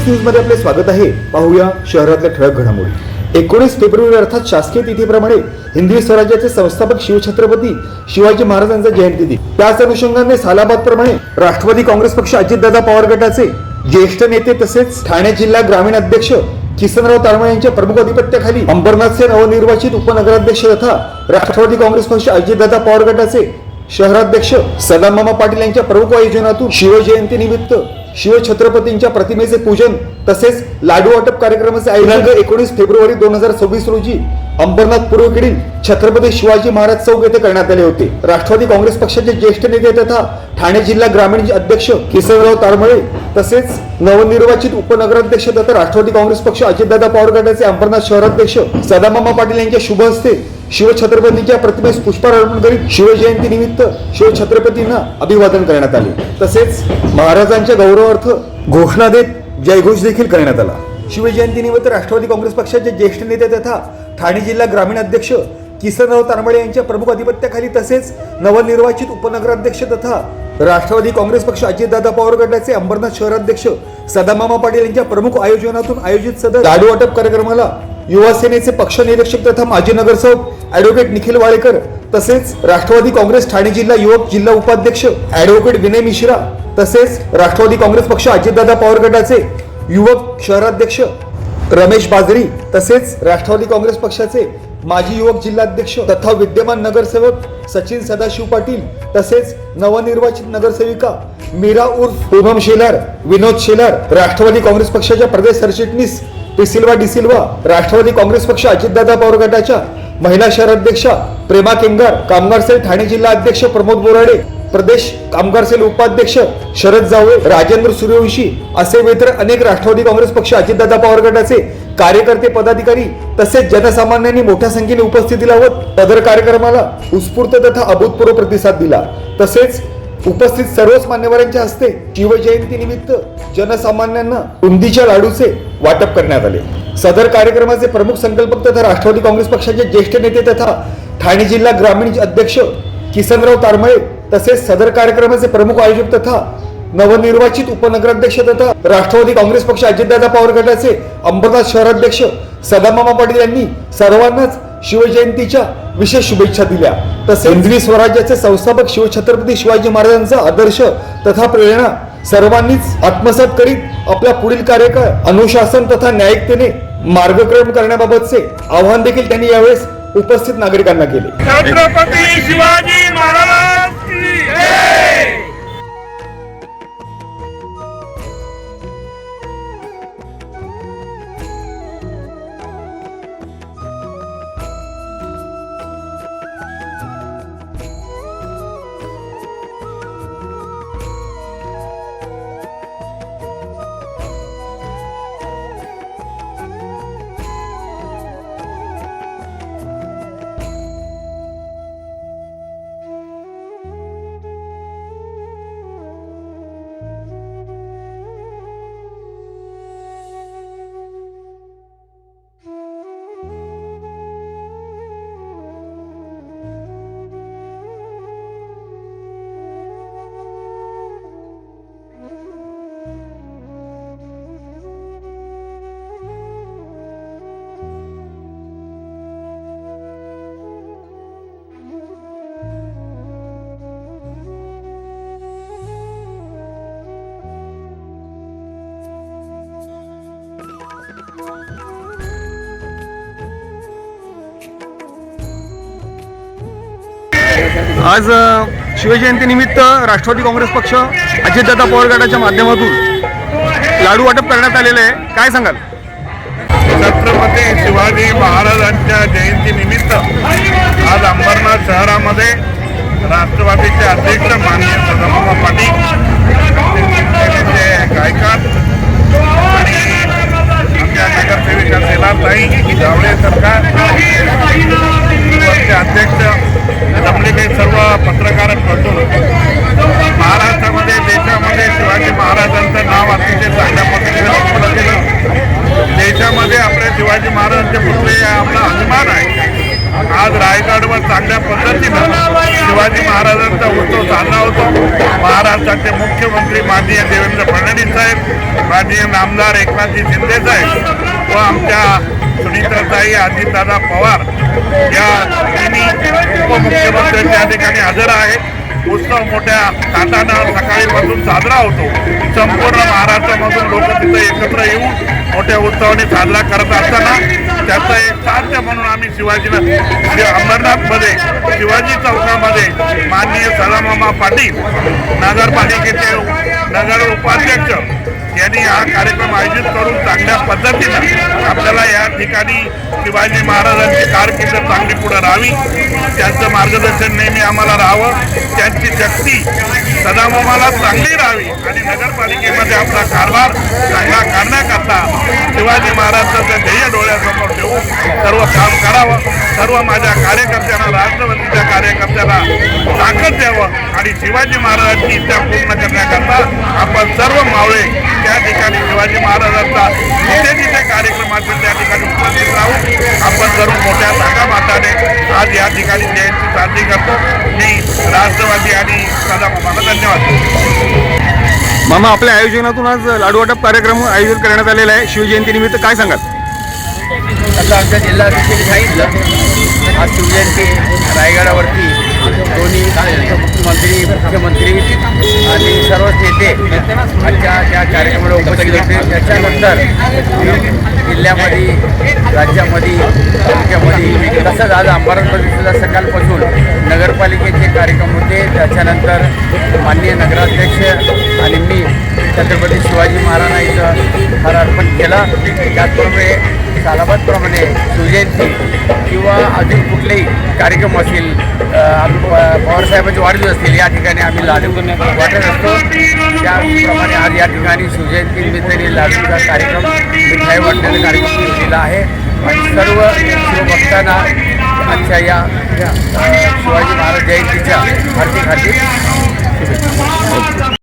News मध्ये आपले स्वागत आहे। पाहूया शहरातल्या ठळक घडामोडी। 19 फेब्रुवारी अर्थात शासकीय तिथीप्रमाणे हिंदवी स्वराज्याचे संस्थापक शिवछत्रपती शिवाजी महाराजांचा जयंती दिन। त्याच अनुषंगाने सालाबाद प्रमाणे राष्ट्रवादी काँग्रेस पक्ष अजितदादा पवार गटाचे ज्येष्ठ नेते तसेच ठाणे जिल्हा ग्रामीण अध्यक्ष किसनराव तारमळे यांच्या प्रमुख अधिपत्याखाली अंबरनाथचे नवनिर्वाचित उपनगराध्यक्ष तथा राष्ट्रवादी काँग्रेस पक्ष अजितदादा पवार गटाचे शहराध्यक्ष सदामामा पाटील यांच्या प्रमुख आयोजनातून शिवजयंती निमित्त शिवछत्रपतींच्या प्रतिमेचे पूजन तसेच लाडू वाटप कार्यक्रमाचे आयोजन 19 फेब्रुवारी 2026 रोजी अंबरनाथ पूर्वेकडील छत्रपती शिवाजी महाराज चौक येथे करण्यात आले होते। राष्ट्रवादी काँग्रेस पक्षाचे ज्येष्ठ नेते तथा ठाणे जिल्हा ग्रामीण अध्यक्ष किसनराव तारमळे तसेच नवनिर्वाचित उपनगराध्यक्ष तथा राष्ट्रवादी काँग्रेस पक्ष अजितदादा पवार गटाचे अंबरनाथ शहराध्यक्ष सदामामा पाटील यांच्या शुभ हस्ते शिवछत्रपतींच्या प्रतिमेस पुष्पहार अर्पण करीत शिवजयंती निमित्त शिवछत्रपतींना अभिवादन करण्यात आले। तसेच महाराजांच्या गौरवार्थ घोषणा देत जयघोष देखील करण्यात आला। शिवजयंती निमित्त राष्ट्रवादी काँग्रेस पक्षाचे ज्येष्ठ नेते तथा ठाणे जिल्हा ग्रामीण अध्यक्ष किसनराव तारमळे यांच्या प्रमुख अधिपत्याखाली तसेच नवनिर्वाचित उपनगराध्यक्ष तथा राष्ट्रवादी काँग्रेस पक्ष अजितदादा पवार गटाचे अंबरनाथ शहराध्यक्ष सदामामा पाटील यांच्या प्रमुख आयोजनातून आयोजित सदर लाडू वाटप कार्यक्रमाला युवा सेनेचे पक्ष निरीक्षक तथा माजी नगरसेवक ॲडव्होकेट निखिल वाळेकर तसेच राष्ट्रवादी काँग्रेस ठाणे जिल्हा युवक जिल्हा उपाध्यक्ष ॲडव्होकेट विनय मिश्रा तसेच राष्ट्रवादी काँग्रेस पक्ष अजितदादा पवार गटाचे युवक शहराध्यक्ष रमेश बाजरी तसेच राष्ट्रवादी काँग्रेस पक्षाचे माजी युवक जिल्हाध्यक्ष तथा विद्यमान नगरसेवक सचिन सदाशिव पाटील तसेच नवनिर्वाचित नगरसेविका मीरा उर्फ पूनम शेलार विनोद शेलार राष्ट्रवादी काँग्रेस पक्षाच्या प्रदेश सरचिटणीस पिसिल्वा डिसिल्वा राष्ट्रवादी काँग्रेस पक्ष अजितदादा पवार गटाच्या महिला शहराध्यक्षा प्रेमा केंगार कामगार सेल ठाणे जिल्हा अध्यक्ष प्रमोद बोराडे प्रदेश कामगार सेल उपाध्यक्ष शरद जावळे राजेंद्र सूर्यवंशी असे इतर अनेक राष्ट्रवादी काँग्रेस पक्ष अजितदादा पवार गटाचे कार्यकर्ते पदाधिकारी तसेच जनसामान्यांनी मोठ्या संख्येने उपस्थिती लावत सदर कार्यक्रमाला उत्स्फूर्त तथा अभूतपूर्व प्रतिसाद दिला। तसेच उपस्थित सर्वच मान्यवरांच्या हस्ते शिवजयंती निमित्त जनसामान्यांना बुंदीच्या लाडूचे वाटप करण्यात आले। सदर कार्यक्रमाचे प्रमुख संकल्पक तथा राष्ट्रवादी काँग्रेस पक्षाचे ज्येष्ठ नेते तथा ठाणे जिल्हा ग्रामीण अध्यक्ष किसनराव तारमळे तसेच सदर कार्यक्रमाचे प्रमुख आयोजक तथा नवनिर्वाचित उपनगराध्यक्ष तथा राष्ट्रवादी काँग्रेस पक्ष अजितदादा पवार गटाचे अंबरनाथ शहराध्यक्ष सदामामा पाटील यांनी सर्वांनाच शिवजयंतीच्या विशेष शुभेच्छा दिल्या। तसेच हिंदवी स्वराज्याचे संस्थापक शिवछत्रपती शिवाजी महाराजांचा आदर्श तथा प्रेरणा सर्वांनीच आत्मसात करीत आपल्या पुढील कार्यकाळ अनुशासन तथा न्यायिकतेने मार्गक्रमण करण्याबाबतचे आवाहन देखील त्यांनी यावेळेस उपस्थित नागरिकांना केले। छत्रपती शिवाजी महाराज की जय। आज शिवजयंती निमित्त राष्ट्रवादी काँग्रेस पक्ष अजितदादा पवार गटाच्या माध्यमातून लाडू वाटप करण्यात आलेले आहे। काय सांगाल? छत्रपती शिवाजी महाराजांच्या जयंती निमित्त आज अंबरनाथ शहरामध्ये राष्ट्रवादीचे अध्यक्ष माननीय सदामामा पाटील गायकार आणि आमच्या नगरसेविका सेलाताई जावळे सरकार अध्यक्ष आपले सर्व पत्रकार महाराष्ट्रामध्ये देशामध्ये शिवाजी महाराजांचं नाव अतिशय चांगल्या पद्धतीने ओळखलं गेलं। देशामध्ये आपल्या शिवाजी महाराजांचे पुतळे आपला अभिमान आहे। आज रायगडवर चांगल्या पद्धतीनं शिवाजी महाराजांचा उत्सव साजरा होतो। महाराष्ट्राचे मुख्यमंत्री माननीय देवेंद्र फडणवीस साहेब, माननीय आमदार एकनाथजी शिंदे साहेब व आमच्या सुनीताताई अजितदादा पवार या तिन्ही उपमुख्यमंत्री त्या ठिकाणी हजर आहेत. उत्सव मोठ्या थाटानं सकाळीपासून साजरा होतो. संपूर्ण महाराष्ट्रामधून लोक तिथे एकत्र येऊन मोठ्या उत्सवाने साजरा करत असताना त्याचं एक साध्य म्हणून आम्ही अंबरनाथमध्ये शिवाजी चौकामध्ये माननीय सदामामा पाटील नगरपालिकेचे नगर उपाध्यक्ष यांनी हा कार्यक्रम आयोजित करून चांगल्या पद्धतीनं आपल्याला या ठिकाणी शिवाजी महाराजांची कारकीर्द चांगली पुढे राहावी, त्यांचं मार्गदर्शन नेहमी आम्हाला राहावं, त्यांची शक्ती सदामामाला चांगली राहावी आणि नगरपालिकेमध्ये आपला कारभार चांगला करण्याकरता शिवाजी महाराजांचं ध्येय डोळ्यासमोर ठेवून सर्व काम करावं. सर्व माझ्या कार्यकर्त्यांना, राष्ट्रवादीच्या कार्यकर्त्यांना ताकद द्यावं आणि शिवाजी महाराजांची इच्छा पूर्ण करण्याकरता आपण सर्व मावळे त्या ठिकाणी शिवाजी महाराजांचा जिथे जिथे कार्यक्रम असेल त्या ठिकाणी उपस्थित राहून आपण करून मोठ्या थाटामाटाने आज या ठिकाणी जयंती साजरी करतो. मी राष्ट्रवादी आणि सदामामाला धन्यवाद. मामा, आपल्या आयोजनातून आज लाडू वाटप कार्यक्रम आयोजित करण्यात आलेला आहे. शिवजयंतीनिमित्त काय सांगाल? असं आमच्या जिल्हाध्यक्षांनी सांगितलं, आज शिवजयंती रायगडावरती दोन्ही मुख्यमंत्री आणि सर्वच नेते आजच्या त्या कार्यक्रमाला उपस्थित होते. त्याच्यानंतर जिल्ह्यामध्ये, राज्यामध्ये, तालुक्यामध्ये तसंच आज अंबरनाथमध्ये सुद्धा सकाळपासून नगरपालिकेचे कार्यक्रम होते. त्याच्यानंतर माननीय नगराध्यक्ष आणि मी छत्रपती शिवाजी महाराजांचं हार अर्पण केला. त्याचप्रमाणे सालाबादप्रमाणे शिवजयंती किंवा अजून कुठलेही कार्यक्रम असतील, पवारसाहेबांचे वाढदिवस असतील, या ठिकाणी आम्ही लाडू वाटत असतो. त्याप्रमाणे आज या ठिकाणी शिवजयंतीनिमित्ताने लाडूचा कार्यक्रम, मिठाई वाटण्याचा कार्यक्रम केलेला आहे आणि सर्व शिवभक्तांना आजच्या या शिवाजी महाराज जयंतीच्या हार्दिक शुभेच्छा.